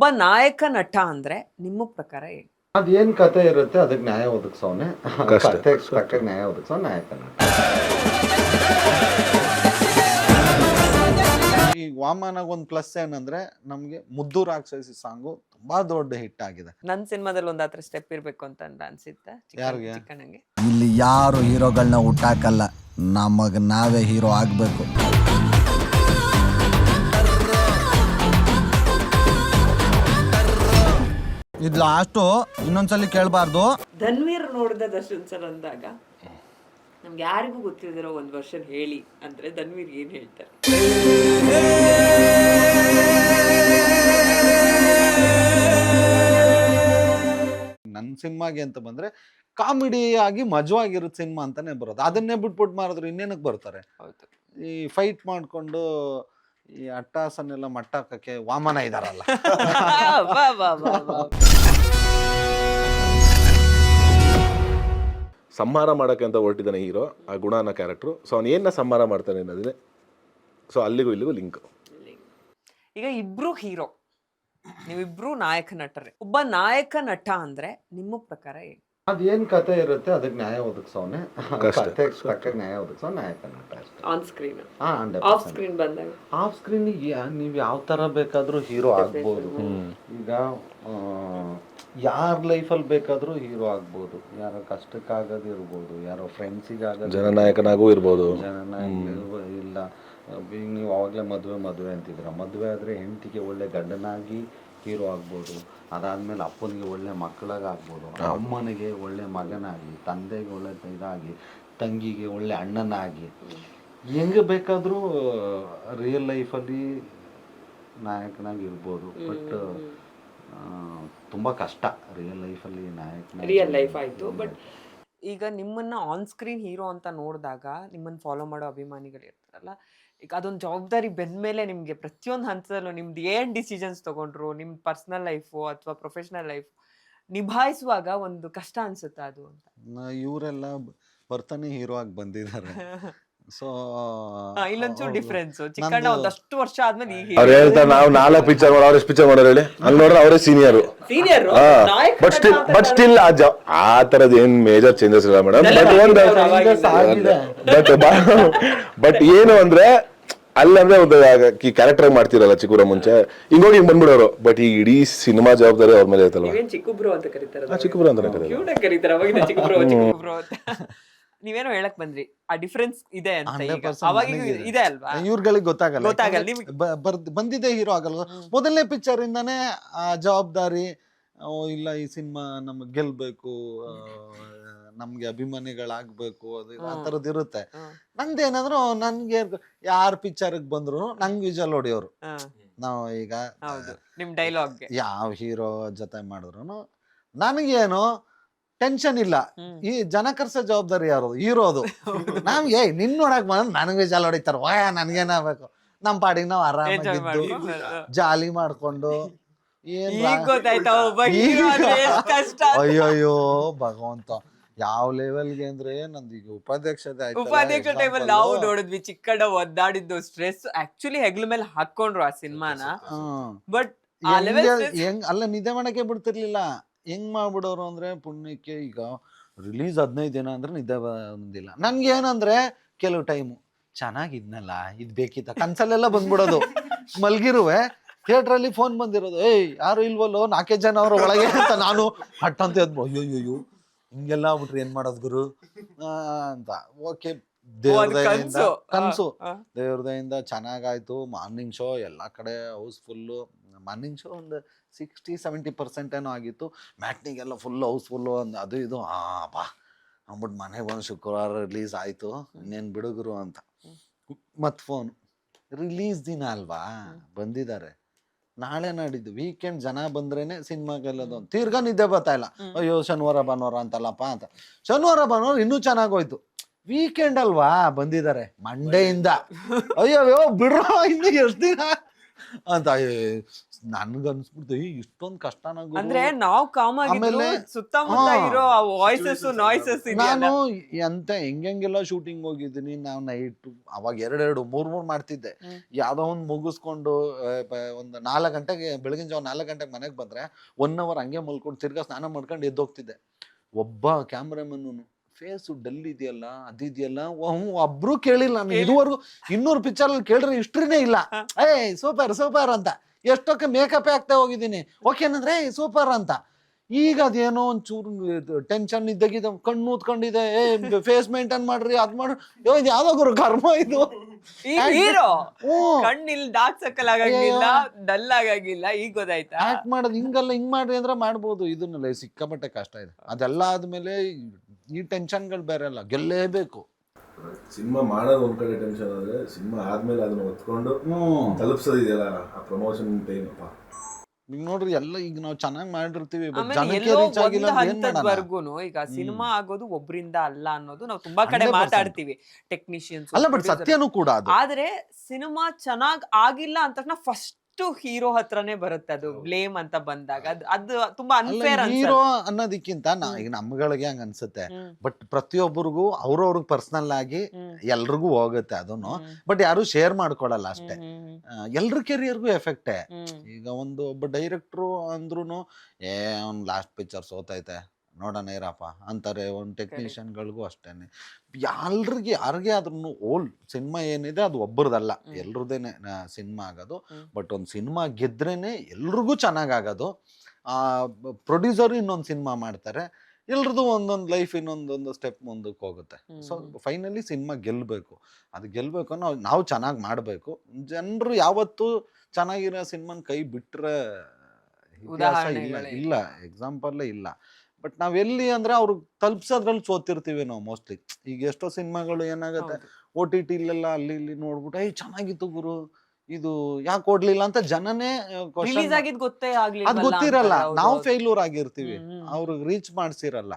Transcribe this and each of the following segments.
ಒಬ್ಬ ನಾಯಕ ನಟ ಅಂದ್ರೆ ನಿಮ್ಮ ಪ್ರಕಾರ ಏನು? ಅದೇನ್ ಕತೆ ಇರುತ್ತೆ ಅದಕ್ಕೆ ನ್ಯಾಯ ಒದಗಿಸೋನೆ, ಕತೆ ತಕ್ಕ ನ್ಯಾಯ ಒದಗಿಸೋ ನಾಯಕ ನಟ. ಈ ವಾಮನಾಗ ಒಂದು ಪ್ಲಸ್ ಏನಂದ್ರೆ ನಮ್ಗೆ ಮುದ್ದು ರಾಕ್ಷಸಿ ಸಾಂಗು ತುಂಬಾ ದೊಡ್ಡ ಹಿಟ್ ಆಗಿದೆ. ನನ್ನ ಸಿನಿಮಾದಲ್ಲಿ ಒಂದು ಹತ್ರ ಸ್ಟೆಪ್ ಇರ್ಬೇಕು ಅಂತ ಅನ್ಸುತ್ತೆ ಯಾರಿಗೆ? ಚಿಕ್ಕಣ್ಣಂಗೆ. ಇಲ್ಲಿ ಯಾರು ಹೀರೋಗಳನ್ನ ಹುಟ್ಟಾಕಲ್ಲ, ನಮಗ್ ನಾವೇ ಹೀರೋ ಆಗ್ಬೇಕು. ಇದು ಲಾಸ್ಟು, ಇನ್ನೊಂದ್ಸಲಿ ಕೇಳಬಾರ್ದು. ಧನ್ವೀರ್ ನೋಡಿದ ದರ್ಶನ್ ಸರ್ ಅಂದಾಗ ನಮ್ಗೆ ಯಾರಿಗೂ ಗೊತ್ತಿಲ್ದಿರೋ ಒಂದು ವರ್ಷನ್ ಹೇಳಿ ಅಂದ್ರೆ ಧನ್ವೀರ್ ಏನ್ ಹೇಳ್ತಾರೆ? ನನ್ನ ಸಿನಿಮಾಗೆ ಅಂತ ಬಂದ್ರೆ ಕಾಮಿಡಿ ಆಗಿ ಮಜವಾಗಿರೋ ಸಿನಿಮಾ ಅಂತಾನೆ ಬರೋದು. ಅದನ್ನೇ ಬಿಟ್ಬಿಟ್ಟು ಮಾರಿದ್ರು ಇನ್ನೇನಕ್ಕೆ ಬರ್ತಾರೆ? ಹೌದು. ಈ ಫೈಟ್ ಮಾಡ್ಕೊಂಡು ಈ ಅಟ್ಟಾಸನ್ನೆಲ್ಲ ಮಟ್ಟಾಕಕ್ಕೆ ವಾಮನ ಇದಾರಲ್ಲ. ವಾ, ವಾ, ವಾ, ವಾ. ಸಂಹಾರ ಮಾಡೋಕ್ಕೆ ಅಂತ ಹೊರಟಿದ್ದಾನೆ ಹೀರೋ, ಆ ಗುಣ ಅನ್ನೋ ಕ್ಯಾರೆಕ್ಟ್ರು. ಸೊ ಅವ್ನು ಏನ ಸಂಹಾರ ಮಾಡ್ತಾನೆ ಅನ್ನೋದಿದೆ. ಸೊ ಅಲ್ಲಿಗೂ ಇಲ್ಲಿಗೂ ಲಿಂಕ್. ಈಗ ಇಬ್ರು ಹೀರೋ, ನೀವಿಬ್ರು ನಾಯಕ ನಟರೇ. ಒಬ್ಬ ನಾಯಕ ನಟ ಅಂದ್ರೆ ನಿಮ್ಮ ಪ್ರಕಾರ ಏನು? ಅದೇನ್ ಕತೆ ಇರುತ್ತೆ ಅದಕ್ಕೆ ನ್ಯಾಯ ಒದಗಿಸೋನೆ, ಕತೆ ತಕ್ಕ ನ್ಯಾಯ ಒದಗಿಸೋ ನಾಯಕ ನಟ ಅಷ್ಟೇ. ಆನ್ ಸ್ಕ್ರೀನ್, ಹಾ, ಆಫ್ ಸ್ಕ್ರೀನ್ ಬಂದಾಗ ಆಫ್ ಸ್ಕ್ರೀನ್ ನೀವ್ ಯಾವ ತರ ಬೇಕಾದ್ರೂ ಹೀರೋ ಆಗ್ಬೋದು. ಈಗ ಯಾರ ಲೈಫಲ್ಲಿ ಬೇಕಾದ್ರೂ ಹೀರೋ ಆಗ್ಬೋದು. ಯಾರೋ ಕಷ್ಟಕ್ಕಾಗದು ಇರ್ಬೋದು, ಯಾರೋ ಫ್ರೆಂಡ್ಸಿಗಾಗ ಜನನಾಯಕನಾಗೂ ಇರ್ಬೋದು. ಜನನಾಯಕ ಇಲ್ಲ. ಈಗ ನೀವು ಅವಾಗಲೇ ಮದುವೆ ಅಂತಿದ್ರ, ಮದುವೆ ಆದರೆ ಹೆಂಡತಿಗೆ ಒಳ್ಳೆ ಗಂಡನಾಗಿ ಹೀರೋ ಆಗ್ಬೋದು. ಅದಾದ್ಮೇಲೆ ಅಪ್ಪನಿಗೆ ಒಳ್ಳೆ ಮಕ್ಕಳಾಗ ಆಗ್ಬೋದು, ಅಮ್ಮನಿಗೆ ಒಳ್ಳೆ ಮಗನಾಗಿ, ತಂದೆಗೆ ಒಳ್ಳೆ ಇದಾಗಿ, ತಂಗಿಗೆ ಒಳ್ಳೆ ಅಣ್ಣನಾಗಿ, ಹೆಂಗೆ ಬೇಕಾದರೂ ರಿಯಲ್ ಲೈಫಲ್ಲಿ ನಾಯಕನಾಗಿ ಇರ್ಬೋದು. ಬಟ್ ತುಂಬ ಕಷ್ಟ ರಿಯಲ್ ಲೈಫಲ್ಲಿ ನಾಯಕ. ರಿಯಲ್ ಲೈಫ್ ಆಯ್ತು. ಬಟ್ ಈಗ ನಿಮ್ಮನ್ನ ಆನ್ ಸ್ಕ್ರೀನ್ ಹೀರೋ ಅಂತ ನೋಡಿದಾಗ ನಿಮ್ಮನ್ನ ಫಾಲೋ ಮಾಡೋ ಅಭಿಮಾನಿಗಳು ಇರ್ತಾರಲ್ಲ, ಈಗ ಅದೊಂದು ಜವಾಬ್ದಾರಿ ಬೆಂದ್ಮೇಲೆ ನಿಮ್ಗೆ ಪ್ರತಿಯೊಂದು ಹಂತದಲ್ಲೂ ನಿಮ್ದು ಏನ್ ಡಿಸಿಷನ್ಸ್ ತಗೊಂಡ್ರು, ನಿಮ್ ಪರ್ಸನಲ್ ಲೈಫು ಅಥವಾ ಪ್ರೊಫೆಷನಲ್ ಲೈಫ್ ನಿಭಾಯಿಸುವಾಗ ಒಂದು ಕಷ್ಟ ಅನ್ಸುತ್ತಾ ಅದು ಅಂತ? ಇವರೆಲ್ಲ ಬರ್ತಾನೆ ಹೀರೋ ಆಗಿ ಬಂದಿದ್ದಾರೆ. So ಇಲ್ಲೊಂಚೂರು difference. ಚಿಕ್ಕಣ್ಣ ಒಂದಷ್ಟು ವರ್ಷ ಆದ್ಮೇಲೆ ಈಗ ಅವ್ರು ಹೇಳ್ತಾರೆ ನಾವು 4 ಪಿಕ್ಚರ್ ಮಾಡೋ, ಅವ್ರ ಎಷ್ಟು ಪಿಕ್ಚರ್ ಮಾಡೋರು ಹೇಳಿ? ಅಲ್ಲಿ ನೋಡ್ರೆ ಅವರೇ ಸೀನಿಯರ್. ಬಟ್ ಸ್ಟಿಲ್ ಆ ತರದ್ ಏನ್ ಮೇಜರ್ ಚೇಂಜಸ್ ಇಲ್ಲ ಮೇಡಮ್. ಬಟ್ ಏನು ಅಂದ್ರೆ ಅಲ್ಲಂದ್ರೆ ಒಂದು ಕ್ಯಾರೆಕ್ಟರ್ ಮಾಡ್ತಿರಲ್ಲ ಚಿಕ್ಕೂರ ಮುಂಚೆ, ಹಿಂಗೋಗಿ ಹಿಂಗ್ ಬಂದ್ಬಿಡೋರು. ಬಟ್ ಈ ಇಡೀ ಸಿನಿಮಾ ಜವಾಬ್ದಾರಿ ಅವ್ರ ಮೇಲೆ ಐತಲ್ವಾ. ಚಿಕ್ಕಬ್ರು ಅಂತ ಕರೀತಾರೆ, ಚಿಕ್ಕಬ್ರು ಅಂತಾನೆ ಕರೀತಾರೆ ಅವಾಗಿಂದ ಚಿಕ್ಕಬ್ರು ಅಂತ. ನೀವೇನೋ ಹೇಳಕ್ ಬಂದ್ರಿ, ಆ ಡಿಫ್ರೆನ್ಸ್ ಇದೆ ಅಂತ. ಅವಾಗ ಇದೆ ಅಲ್ವಾ? ಇವ್ರಗಳಿಗೆ ಗೊತ್ತಾಗಲ್ಲ. ಬಂದಿದೆ ಹೀರೋ ಆಗಲ್ಲ. ಮೊದಲನೇ ಪಿಕ್ಚರ್ ಇಂದಾನೇ ಆ ಜವಾಬ್ದಾರಿ, ಇಲ್ಲ ಈ ಸಿನಿಮಾ ನಮ್ಗೆ ಗೆಲ್ಬೇಕು, ನಮ್ಗೆ ಅಭಿಮಾನಿಗಳಾಗ್ಬೇಕು, ಅದು ಆ ಥರದ್ದು ಇರುತ್ತೆ. ನಂದೇನಾದ್ರು ನನ್ಗೆ ಯಾರ್ ಪಿಕ್ಚರ್ಗೆ ಬಂದ್ರು ನಂಗೆ ವಿಜಲ್ ಹೊಡಿಯೋರು. ನಾವು ಈಗ ನಿಮ್ ಡೈಲಾಗ್ ಯಾವ ಹೀರೋ ಜೊತೆ ಮಾಡಿದ್ರು ನನಗೇನು ಟೆನ್ಷನ್ ಇಲ್ಲ. ಈ ಜನ ಕರ್ಸೋ ಜವಾಬ್ದಾರಿ ಯಾರು? ಹೀರೋದು. ನಮ್ಗೆ ನಿನ್ ನೋಡಕ್ ಬಂದ್ ನನಗೆ ವಿಜಲ್ ಹೊಡಿತಾರ, ವಾ ನನ್ಗೇನಾಗಬೇಕು, ನಮ್ ಪಾಡಿಗೆ ನಾವು ಆರಾಮಾಗಿದ್ದು ಜಾಲಿ ಮಾಡ್ಕೊಂಡು ಅಯ್ಯಯ್ಯೋ ಭಗವಂತ ಯಾವ ಲೆವೆಲ್ಗೆ ಅಂದ್ರೆ ನಂದು ಈಗ ಉಪಾಧ್ಯಕ್ಷತೆ ಟೈಮಲ್ಲಿ ನಾವು ನೋಡಿದ್ವಿ ಚಿಕ್ಕಣ್ಣ ಒದ್ದಾಡಿದ್ದು ಸ್ಟ್ರೆಸ್ ಆಕ್ಚುಲಿ ಹೆಗ್ಲ ಮೇಲೆ ಹಾಕೊಂಡ್ರು ಆ ಸಿನಿಮಾನ. ಬಟ್ ಹೆಂಗ್ ಅಲ್ಲ ನಿದ್ದೆ ಮಾಡಕ್ಕೆ ಬಿಡ್ತಿರ್ಲಿಲ್ಲ. ಹೆಂಗ್ ಮಾಡ್ಬಿಡೋರು ಅಂದ್ರೆ ಪುಣ್ಯಕ್ಕೆ ಈಗ ರಿಲೀಸ್ 15 ದಿನ ಅಂದ್ರೆ ನಿದ್ದೆ ಬಂದಿಲ್ಲ ನನ್ಗೆ. ಏನಂದ್ರೆ ಕೆಲವು ಟೈಮು ಚೆನ್ನಾಗಿದ್ನಲ್ಲ, ಇದ್ ಬೇಕಿತ್ತ ಕನ್ಸಲ್ಲೆಲ್ಲ ಬಂದ್ಬಿಡೋದು. ಮಲ್ಗಿರುವೆ ಥಿಯೇಟರ್ ಅಲ್ಲಿ ಫೋನ್ ಬಂದಿರೋದು, ಏಯ್ ಯಾರು ಇಲ್ವಲ್ಲೋ 4 ಜನ ಅವ್ರ ಒಳಗೆ ಅಂತ. ನಾನು ಹಟ್ಟಂತ ಎದ್ಬೋ, ಅಯ್ಯೋಯ್ಯೋ ಹಿಂಗೆಲ್ಲ ಆಗ್ಬಿಟ್ರಿ ಏನ್ ಮಾಡೋದ್ ಗುರು ಅಂತ. ಓಕೆ, ದೇವ್ರದಯಿಂದ ಕನ್ಸು, ದೇವ್ರದಯಿಂದ ಚೆನ್ನಾಗಾಯ್ತು. ಮಾರ್ನಿಂಗ್ ಶೋ ಎಲ್ಲಾ ಕಡೆ ಹೌಸ್ಫುಲ್ಲು. ಮಾರ್ನಿಂಗ್ ಶೋ ಒಂದು 60-70% ಏನೋ ಆಗಿತ್ತು. ಮ್ಯಾಟ್ನಿಗೆಲ್ಲ ಫುಲ್ ಹೌಸ್ಫುಲ್ಲು. ಅದು ಇದು ಬಾ ಅಂದ್ಬಿಟ್ಟು ಮನೆಗೆ ಬಂದು ಶುಕ್ರವಾರ ರಿಲೀಸ್ ಆಯ್ತು, ಇನ್ನೇನು ಬಿಡುಗರು ಅಂತ. ಮತ್ ಫೋನ್ ರಿಲೀಸ್ ದಿನ ಅಲ್ವಾ ಬಂದಿದ್ದಾರೆ, ನಾಳೆ ನಾಡಿದ್ದು ವೀಕೆಂಡ್ ಜನ ಬಂದ್ರೇನೆ ಸಿನಿಮಾಗೆಲ್ಲದು. ತಿರ್ಗಾ ನಿದ್ದೆ ಬರ್ತಾ ಇಲ್ಲ, ಅಯ್ಯೋ ಶನಿವಾರ ಭಾನುವಾರ ಅಂತಲ್ಲಪ್ಪ ಅಂತ. ಶನಿವಾರ ಭಾನುವಾರ ಇನ್ನೂ ಚೆನ್ನಾಗೋಯ್ತು, ವೀಕೆಂಡ್ ಅಲ್ವಾ ಬಂದಿದ್ದಾರೆ ಮಂಡೆಯಿಂದ. ಅಯ್ಯೋ ಬಿಡ್ರೋ ಇನ್ನು ಎಷ್ಟು ದಿನ ಅಂತ. ನನ್ಗ ಅನ್ಸ್ಬಿಡ್ತು ಇಷ್ಟೊಂದ್ ಕಷ್ಟನ ಗುರು. ಅಂದ್ರೆ ನಾವ್ ಕಾಮ್ ಆಗಿದ್ರು ಆಮೇಲೆ ಸುತ್ತಮುತ್ತ ಹಾ. ಇರೋ ವಾಯ್ಸಸ್ ನಾಯ್ಸಸ್ ನಾನು ಎಂತ ಹೆಂಗೆಲ್ಲ ಶೂಟಿಂಗ್ ಹೋಗಿದ್ದೀನಿ ನಾವು ನೈಟ್ ಅವಾಗ 2-3 ಮಾಡ್ತಿದ್ದೆ. ಯಾವ್ದೋ ಒಂದ್ ಮುಗಿಸ್ಕೊಂಡು ಒಂದು 4 ಗಂಟೆಗೆ ಬೆಳಗಿನ ಜಾವ 4 ಗಂಟೆಗೆ ಮನೆಗೆ ಬಂದ್ರೆ 1 hour ಹಂಗೆ ಮಲ್ಕೊಂಡು ತಿರ್ಗಾ ಸ್ನಾನ ಮಾಡ್ಕೊಂಡು ಎದ್ದೋಗ್ತಿದ್ದೆ. ಒಬ್ಬ ಕ್ಯಾಮ್ರಾಮನ್ ಫೇಸ್ ಡಲ್ ಇದೆಯಲ್ಲ ಅದಿದೆಯಲ್ಲ ಒಬ್ರು ಕೇಳಿಲ್ಲ ನಾನು ಇದುವರೆಗೂ. 200 ಪಿಕ್ಚರ್ ಅಲ್ಲಿ ಕೇಳಿದ್ರೆ ಹಿಸ್ಟ್ರಿನೇ ಇಲ್ಲ. ಸೂಪರ್ ಸೂಪರ್ ಅಂತ ಎಷ್ಟೊಕ್ಕೆ ಮೇಕಪ್ ಆಗ್ತಾ ಹೋಗಿದ್ದೀನಿ, ಓಕೆ ಅಂದ್ರೆ ಸೂಪರ್ ಅಂತ. ಈಗ ಅದೇನೋ ಒಂಚೂರು ಟೆನ್ಷನ್ ಇದ್ದಾಗಿದ್ದ ಕಣ್ಣು ಊದ್ಕೊಂಡಿದೆ, ಫೇಸ್ ಮೇಂಟೈನ್ ಮಾಡ್ರಿ ಅದ್ ಮಾಡ್ರಿ. ಇದು ಯಾವ್ದೋ ಗುರು ಕರ್ಮ ಇದು. ಹೀರೋ ಹ್ಮ್ ಕಣ್ಣಿಲ್ ಡಾರ್ಕ್ ಸರ್ಕಲ್ ಆಗಂಗಿಲ್ಲ, ಡಲ್ ಆಗಂಗಿಲ್ಲ. ಈಗ ಗೊತ್ತಾಯ್ತಾ? ಆಕ್ಟ್ ಮಾಡೋದು ಹಿಂಗಲ್ಲ, ಹಿಂಗ್ ಮಾಡ್ರಿ ಅಂದ್ರೆ ಮಾಡ್ಬೋದು. ಇದನ್ನೆಲ್ಲ ಸಿಕ್ಕಾಪಟ್ಟೆ ಕಷ್ಟ ಇದೆ. ಅದೆಲ್ಲ ಆದ್ಮೇಲೆ ಈ ಟೆನ್ಷನ್ಗಳು ಬೇರೆ ಅಲ್ಲ, ಗೆಲ್ಲೇಬೇಕು. ಸಿನಿಮಾ ಮಾಡೋದು ಒಂದ್ ಕಡೆ ಟೆನ್ಷನ್ ಆದ್ರೆ ಸಿನಿಮಾ ಆದ್ಮೇಲೆ ಅದನ್ನ ಹೊತ್ಕೊಂಡು ತಲುಪ್ಸೋದಿದೆಯಲ್ಲ ಆ ಪ್ರಮೋಷನ್ ಟೈಮ್ ಅಪ್ಪ. ಈಗ ನೋಡ್ರಿ ಎಲ್ಲ ಈಗ ನಾವು ಚೆನ್ನಾಗಿ ಮಾಡಿರ್ತೀವಿ, ಆಮೇಲೆ ಜನಕ್ಕೆ ಎಲ್ಲೋ ರೀಚ್ ಆಗಿಲ್ಲ ಒಂದ್ ಅಂದ್ರೆ ಏನ್ ಮಾಡೋಣ? ಹಂತದವರೆಗೂನು ಈಗ ಸಿನಿಮಾ ಆಗೋದು ಒಬ್ರಿಂದ ಅಲ್ಲ ಅನ್ನೋದು ನಾವು ತುಂಬಾ ಕಡೆ 100%. ಮಾತಾಡ್ತೀವಿ, ಟೆಕ್ನಿಷಿಯನ್ಸ್. ಅಲ್ಲ ಬಟ್ ಸತ್ಯನೂ ಕೂಡ ಅದು. ಆದ್ರೆ ಸಿನಿಮಾ ಚೆನ್ನಾಗ್ ಆಗಿಲ್ಲ ಅಂತ ತಕ್ಷಣ ಫಸ್ಟ್ ಹೀರೋ ಹತ್ರನೇ ಬರುತ್ತೆ ಅದು ಬ್ಲೇಮ್ ಅಂತ ಬಂದಾಗ. ಅದು ತುಂಬಾ ಅನ್ಫೇರ್ ಹೀರೋ ಅನ್ನೋದಕ್ಕಿಂತ ಈಗ ನಮ್ಗಳಿಗೆ ಹಂಗ ಅನ್ಸುತ್ತೆ. ಬಟ್ ಪ್ರತಿಯೊಬ್ಬರಿಗೂ ಅವ್ರವ್ರಿಗೆ ಪರ್ಸನಲ್ ಆಗಿ ಎಲ್ರಿಗೂ ಹೋಗುತ್ತೆ ಅದನ್ನು. ಬಟ್ ಯಾರು ಶೇರ್ ಮಾಡ್ಕೊಳಲ್ಲ ಅಷ್ಟೇ. ಎಲ್ರ ಕೆರಿಯರ್ಗೂ ಎಫೆಕ್ಟೇ. ಈಗ ಒಬ್ಬ ಡೈರೆಕ್ಟ್ರು ಅಂದ್ರೂ ಅವ್ನ್ ಲಾಸ್ಟ್ ಪಿಕ್ಚರ್ ಸೋತೈತೆ ನೋಡೋಣ ಇರಪ್ಪ ಅಂತಾರೆ. ಒಂದು ಟೆಕ್ನಿಷಿಯನ್ಗಳಿಗೂ ಅಷ್ಟೇನೆ. ಯಾರಿಗೆ ಆದ್ರೂ ಓಲ್ಡ್ ಸಿನಿಮಾ ಏನಿದೆ ಅದು ಒಬ್ಬರದಲ್ಲ, ಎಲ್ರದೇನೆ ಸಿನಿಮಾ ಆಗೋದು. ಬಟ್ ಒಂದು ಸಿನಿಮಾ ಗೆದ್ರೇನೆ ಎಲ್ರಿಗೂ ಚೆನ್ನಾಗಾಗೋದು. ಪ್ರೊಡ್ಯೂಸರು ಇನ್ನೊಂದು ಸಿನಿಮಾ ಮಾಡ್ತಾರೆ, ಎಲ್ರದ್ದು ಒಂದೊಂದು ಲೈಫ್ ಇನ್ನೊಂದೊಂದು ಸ್ಟೆಪ್ ಮುಂದಕ್ಕೆ ಹೋಗುತ್ತೆ. ಸೊ ಫೈನಲಿ ಸಿನಿಮಾ ಗೆಲ್ಲಬೇಕು. ಅದು ಗೆಲ್ಲಬೇಕು ನಾವು ಚೆನ್ನಾಗಿ ಮಾಡಬೇಕು. ಜನರು ಯಾವತ್ತೂ ಚೆನ್ನಾಗಿರೋ ಸಿನಿಮಾನ ಕೈ ಬಿಟ್ಟರೆ ಇತಿಹಾಸ ಇಲ್ಲ, ಎಕ್ಸಾಂಪಲ್ಲೇ ಇಲ್ಲ. ಬಟ್ ನಾವೆಲ್ಲಿ ಅಂದ್ರೆ ಅವ್ರಿಗೆ ತಲುಪ್ಸೋದ್ರಲ್ಲಿ ಸೋತಿರ್ತೀವಿ ನಾವು ಮೋಸ್ಟ್ಲಿ. ಈಗ ಎಷ್ಟೋ ಸಿನಿಮಾಗಳು ಏನಾಗುತ್ತೆ OTT ಇಲ್ಲೆಲ್ಲ ಅಲ್ಲಿ ಇಲ್ಲಿ ನೋಡ್ಬಿಟ್ಟು ಚೆನ್ನಾಗಿತ್ತು ಗುರು ಇದು ಯಾಕೆ ಓಡ್ಲಿಲ್ಲ ಅಂತ ಜನನೇ ಅದ್ ಗೊತ್ತಿರಲ್ಲ. ನಾವು ಫೇಲ್ಯೂರ್ ಆಗಿರ್ತೀವಿ, ಅವ್ರಿಗೆ ರೀಚ್ ಮಾಡ್ಸಿರಲ್ಲ.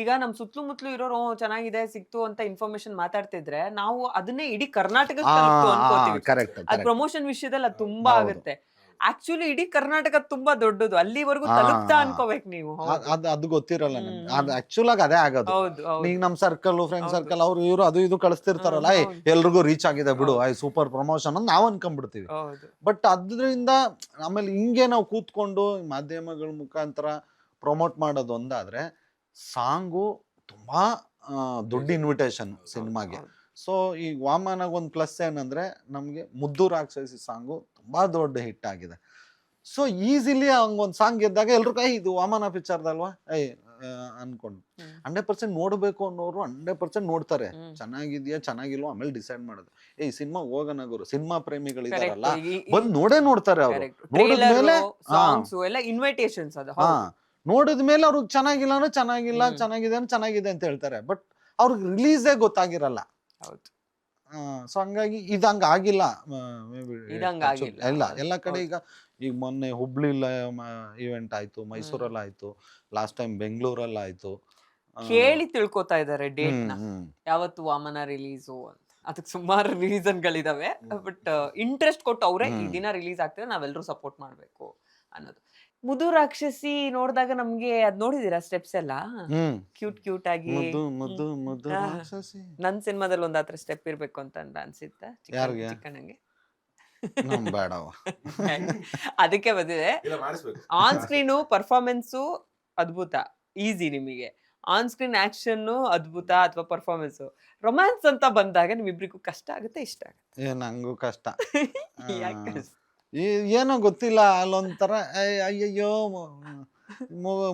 ಈಗ ನಮ್ ಸುತ್ತಮುತ್ತಲು ಇರೋರು ಚೆನ್ನಾಗಿದೆ ಸಿಕ್ತು ಅಂತ ಇನ್ಫಾರ್ಮೇಶನ್ ಮಾತಾಡ್ತಿದ್ರೆ ನಾವು ಅದನ್ನೇ ಇಡೀ ಕರ್ನಾಟಕ ಅನ್ಕೋತೀವಿ. ಅದ್ ಪ್ರಮೋಷನ್ ವಿಷಯದಲ್ಲಿ ಅದು ತುಂಬಾ ಆಗುತ್ತೆ. ಆಕ್ಚುಲಿ ಇಡೀ ಕರ್ನಾಟಕ ತುಂಬಾ ದೊಡ್ಡದು, ಅಲ್ಲಿವರೆಗೂ ತಲುಪ್ತಾ ಅನ್ಕೋಬೇಕು ನೀವು. ಅದು ಗೊತ್ತಿರಲ್ಲ ನಮ್ಗೆ. ಅದು ಆಕ್ಚುಲ್ ಆಗಿ ಅದೇ ಆಗೋದು. ಈಗ ನಮ್ ಸರ್ಕಲ್ ಫ್ರೆಂಡ್ ಸರ್ಕಲ್ ಅವ್ರು ಇವ್ರು ಅದು ಇದು ಕಳಿಸ್ತಿರ್ತಾರಲ್ಲ, ಎಲ್ರಿಗೂ ರೀಚ್ ಆಗಿದೆ ಬಿಡು ಸೂಪರ್ ಪ್ರಮೋಷನ್ ಅಂತ ನಾವ್ ಅನ್ಕೊಂಡ್ಬಿಡ್ತೀವಿ. ಬಟ್ ಅದ್ರಿಂದ ಆಮೇಲೆ ಹಿಂಗೆ ನಾವು ಕೂತ್ಕೊಂಡು ಮಾಧ್ಯಮಗಳ ಮುಖಾಂತರ ಪ್ರಮೋಟ್ ಮಾಡೋದು ಒಂದಾದ್ರೆ, ಸಾಂಗು ತುಂಬಾ ದೊಡ್ಡ ಇನ್ವಿಟೇಷನ್ ಸಿನಿಮಾಗೆ. ಸೊ ಈಗ ವಾಮನಾಗ ಒಂದು ಪ್ಲಸ್ ಏನಂದ್ರೆ ನಮ್ಗೆ ಮುದ್ದು ರಾಕ್ಷಸಿ ಸಾಂಗು ತುಂಬಾ ದೊಡ್ಡ ಹಿಟ್ ಆಗಿದೆ. ಸೊ ಈಸಿಲಿ ಹಂಗೊಂದು ಸಾಂಗ್ ಗೆದ್ದಾಗ ಎಲ್ರು ಇದು ವಾಮನ ಪಿಕ್ಚರ್ದಲ್ವಾ ಅನ್ಕೊಂಡು 100% ನೋಡ್ಬೇಕು ಅನ್ನೋರು 100% ನೋಡ್ತಾರೆ. ಚೆನ್ನಾಗಿದ್ಯಾ ಚೆನ್ನಾಗಿಲ್ವಾ ಆಮೇಲೆ ಡಿಸೈಡ್ ಮಾಡೋದು. ಈ ಸಿನಿಮಾ ಹೋಗೋಣ ಗುರು, ಸಿನಿಮಾ ಪ್ರೇಮಿಗಳಿದಾರಲ್ಲ ಬಂದ್ ನೋಡ್ತಾರೆ. ಅವ್ರು ನೋಡಿದ್ಮೇಲೆ ನೋಡಿದ್ಮೇಲೆ ಅವ್ರಿಗೆ ಚೆನ್ನಾಗಿಲ್ಲ ಅಂದ್ರೆ ಚೆನ್ನಾಗಿಲ್ಲ, ಚೆನ್ನಾಗಿದೆ ಅಂದ್ರೆ ಚೆನ್ನಾಗಿದೆ ಅಂತ ಹೇಳ್ತಾರೆ. ಬಟ್ ಅವ್ರಿಗೆ ರಿಲೀಸೇ ಗೊತ್ತಾಗಿರಲ್ಲ. ಸೊ ಹಂಗಾಗಿ ಇದಂಗ ಆಗಿಲ್ಲ ಎಲ್ಲ ಕಡೆ. ಈಗ ಮೊನ್ನೆ ಹುಬ್ಳಿಲ್ಲ ಇವೆಂಟ್ ಆಯ್ತು, ಮೈಸೂರಲ್ಲಿ ಆಯ್ತು, ಲಾಸ್ಟ್ ಟೈಮ್ ಬೆಂಗಳೂರಲ್ಲಿ ಆಯ್ತು. ಕೇಳಿ ತಿಳ್ಕೊತಾ ಇದಾರೆ ಡೇಟ್ ನ, ಯಾವತ್ತು ವಾಮನ ರಿಲೀಸು ಅಂತ. ಅದಕ್ಕೆ ಸುಮಾರು ರೀಸನ್ಗಳಿದಾವೆ. ಬಟ್ ಇಂಟ್ರೆಸ್ಟ್ ಕೊಟ್ಟು ಅವರೇ ಈ ದಿನ ರಿಲೀಸ್ ಆಗ್ತದೆ, ನಾವೆಲ್ಲರೂ ಸಪೋರ್ಟ್ ಮಾಡ್ಬೇಕು ಅನ್ನೋದು. ಮುದು ರಾಕ್ಷಸಿ ನೋಡಿದಾಗ ನಮ್ಗೆ ಅದ್ ನೋಡಿದೀರಾ ಸ್ಟೆಪ್ಸ್ ಎಲ್ಲ ಕ್ಯೂಟ್ ಆಗಿ. ನನ್ ಸಿನಿಮಾದಲ್ಲಿ ಒಂದ್ ಆತರ ಸ್ಟೆಪ್ ಇರ್ಬೇಕು ಅಂತ ಅನ್ಸಿತ್ತ ಚಿಕ್ಕಣ್ಣಂಗೆ. ಅದಕ್ಕೆ ಬಂದಿದೆ. ಆನ್ ಸ್ಕ್ರೀನು ಪರ್ಫಾರ್ಮೆನ್ಸು ಅದ್ಭುತ, ಈಸಿ ನಿಮಗೆ. ಆನ್ ಸ್ಕ್ರೀನ್ ಆಕ್ಷನ್ ಅದ್ಭುತ ಅಥವಾ ಪರ್ಫಾರ್ಮೆನ್ಸ್. ರೊಮ್ಯಾನ್ಸ್ ಅಂತ ಬಂದಾಗ ನಿಮ್ಮಿಬ್ರಿಗೂ ಕಷ್ಟ ಆಗುತ್ತೆ, ಇಷ್ಟ ಆಗುತ್ತೆ? ನಂಗೂ ಕಷ್ಟ. ಏನೋ ಗೊತ್ತಿಲ್ಲ, ಅಲ್ಲೊಂಥರ ಅಯ್ಯಯ್ಯೋ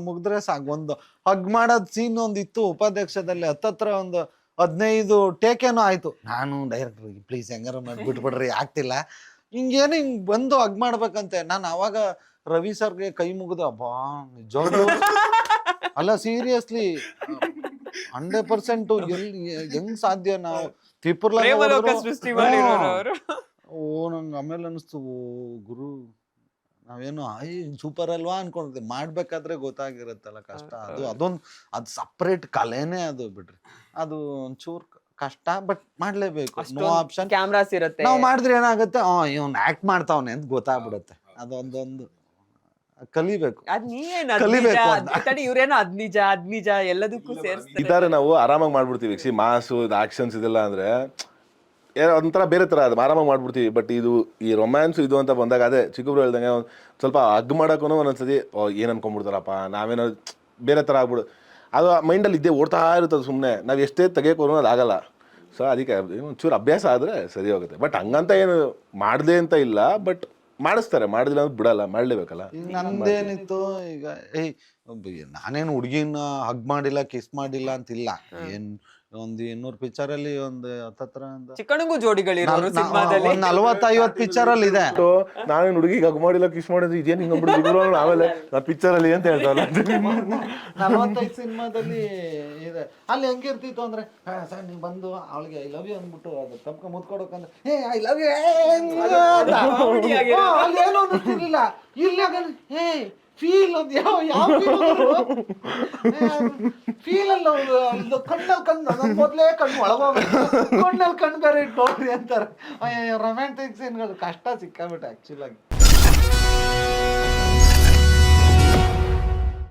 ಮುಗ್ದ್ರೆ ಸಾಕು. ಒಂದು ಹಗ್ ಮಾಡೋದ್ ಸೀನ್ ಒಂದಿತ್ತು ಉಪಾಧ್ಯಕ್ಷದಲ್ಲಿ, ಹತ್ತತ್ರ ಒಂದು 15 ಟೇಕೇನೋ ಆಯ್ತು. ನಾನು ಡೈರೆಕ್ಟರ್ ಪ್ಲೀಸ್ ಹೆಂಗಾರ ಬಿಟ್ಬಿಡ್ರಿ ಆಗ್ತಿಲ್ಲ, ಹಿಂಗೇನು ಹಿಂಗ್ ಬಂದು ಹಗ್ ಮಾಡ್ಬೇಕಂತೆ. ನಾನು ಅವಾಗ ರವಿ ಸರ್ಗೆ ಕೈ ಮುಗಿದ, ಅಬ್ಬಾ ನಿಜವಾಗ್ಲೂ ಅಲ್ಲ ಸೀರಿಯಸ್ಲಿ 100% ಹೆಂಗ್ ಸಾಧ್ಯ? ನಾವು ತ್ರಿಪುರ ನಂಗೆ ಆಮೇಲೆ ಅನಿಸ್ತು, ಗುರು ನಾವೇನು ಸೂಪರ್ ಅಲ್ವಾ ಅನ್ಕೊಂಡಿದ್ದೆ. ಮಾಡ್ಬೇಕಾದ್ರೆ ಗೊತ್ತಾಗಿರುತ್ತಲ್ಲ ಕಷ್ಟ. ಅದು ಸಪ್ರೇಟ್ ಕಲೆನೇ ಅದು ಬಿಡ್ರಿ. ಅದು ಒಂಚೂರು ಕಷ್ಟ, ಬಟ್ ಮಾಡ್ಲೇಬೇಕು, ನೋ ಆಪ್ಷನ್. ಕ್ಯಾಮ್ರಾಸ್ ಇರುತ್ತೆ. ನಾವು ಮಾಡಿದ್ರೆ ಏನಾಗುತ್ತೆ, ಇವ್ನು ಆಕ್ಟ್ ಮಾಡ್ತಾವನೆ ಅಂತ ಗೊತ್ತಾಗ್ಬಿಡುತ್ತೆ. ಅದೊಂದೊಂದು ಕಲಿಬೇಕು. ಅದ್ ನೀವೇನ್ ಕಲಿಬೇಕು ತಡಿ, ಇವ್ರೇನೋ ಅದ್ ನಿಜ ಎಲ್ಲದಕ್ಕೂ ಸೇರಿಸ್ತಾರೆ. ಈ ತರ ನಾವು ಆರಾಮಾಗಿ ಮಾಡ್ಬಿಡ್ತೀವಿ. ಸಿ ಮಾಸು ಆಕ್ಷನ್ಸ್ ಇದೆಲ್ಲ ಅಂದ್ರೆ ಏನೋ ಒಂಥರ ಬೇರೆ ಥರ ಅದು ಆರಾಮಾಗಿ ಮಾಡ್ಬಿಡ್ತೀವಿ. ಬಟ್ ಇದು ಈ ರೊಮ್ಯಾನ್ಸು ಇದು ಅಂತ ಬಂದಾಗ ಅದೇ ಚಿಕ್ಕಬ್ರು ಹೇಳ್ದಂಗೆ ಸ್ವಲ್ಪ ಹಗ್ ಮಾಡೋಕ್ಕೂ ಒಂದೊಂದ್ಸತಿ ಏನು ಅನ್ಕೊಂಡ್ಬಿಡ್ತಾರಪ್ಪ, ನಾವೇನೋ ಬೇರೆ ಥರ ಆಗ್ಬಿಡು, ಅದು ಮೈಂಡಲ್ಲಿ ಇದ್ದೇ ಓಡ್ತಾ ಇರ್ತದೆ ಸುಮ್ಮನೆ. ನಾವು ಎಷ್ಟೇ ತೆಗಿಯೋಕೆ ಅದು ಆಗಲ್ಲ. ಸೊ ಅದಕ್ಕೆ ಒಂಚೂರು ಅಭ್ಯಾಸ ಆದರೆ ಸರಿ ಹೋಗುತ್ತೆ. ಬಟ್ ಹಂಗಂತ ಏನು ಮಾಡದೆ ಅಂತ ಇಲ್ಲ, ಬಟ್ ಮಾಡಿಸ್ತಾರೆ, ಮಾಡಿದಿಲ್ಲ ಅಂದ್ರೆ ಬಿಡಲ್ಲ, ಮಾಡಲೇಬೇಕಲ್ಲ. ಈಗ ನಂದೇನಿತ್ತು, ಈಗ ನಾನೇನು ಹುಡುಗಿನ ಹಗ್ ಮಾಡಿಲ್ಲ, ಕಿಸ್ ಮಾಡಿಲ್ಲ ಅಂತಿಲ್ಲ. ಏನ್ ಒಂದು 200 ಪಿಕ್ಚರಲ್ಲಿ ಒಂದು 10 ಚಿಕ್ಕಣಗೂ ಜೋಡಿಗಳಿರೋರು ಸಿನಿಮಾದಲ್ಲಿ 40-50 ಪಿಕ್ಚರಲ್ಲಿ ಇದೆ. ನಾವೇನು ಹುಡುಗಿಗೆ ಹಗ್ ಮಾಡಿಲ್ಲ, ಕಿಸ್ ಮಾಡಿದ್ರು, ಇದೇನು ಹಿಂಗ್ಬಿಟ್ಟು ಆಮೇಲೆ ಆ ಪಿಕ್ಚರಲ್ಲಿ ಅಂತ ಹೇಳ್ತಾವಲ್ಲ. 45 ಸಿನಿಮಾದಲ್ಲಿ ಇದೆ. ಅಲ್ಲಿ ಹೆಂಗಿರ್ತಿತ್ತು ಅಂದ್ರೆ, ಸರ್ ನೀವು ಬಂದು ಅವಳಿಗೆ ಐ ಲವ್ ಯು ಅಂದ್ಬಿಟ್ಟು ಅದು ತಪ್ಕ ಮುತ್ಕೊಡೋಕಂದ್ರೆ, ಹೇ ಐ ಲವ್ ಯು ಅಲ್ಲಿ ಏನೋ ಅನ್ನಿಸ್ತಿರ್ಲಿಲ್ಲ. ಇಲ್ಲಿ ಹೇ ಫೀಲ್ ಒಂದು ಯಾವ ಫೀಲ್ ಅಲ್ಲ, ಕಣ್ಣಲ್ಲಿ ಕಣ್ಣು ಮೊದಲೇ ಕಣ್ಣು ಒಳಗೋಗ್ಬೇಕು, ಕಣ್ಣಲ್ಲಿ ಕಣ್ಣು ಬೇರೆ ಇಟ್ಟು ನೋಡ್ರಿ ಅಂತಾರೆ. ರೊಮ್ಯಾಂಟಿಕ್ ಸೀನ್ಗಳು ಕಷ್ಟ ಸಿಕ್ಕಾಬಿಟ್ಟು ಆಕ್ಚುಲ್ ಆಗಿ.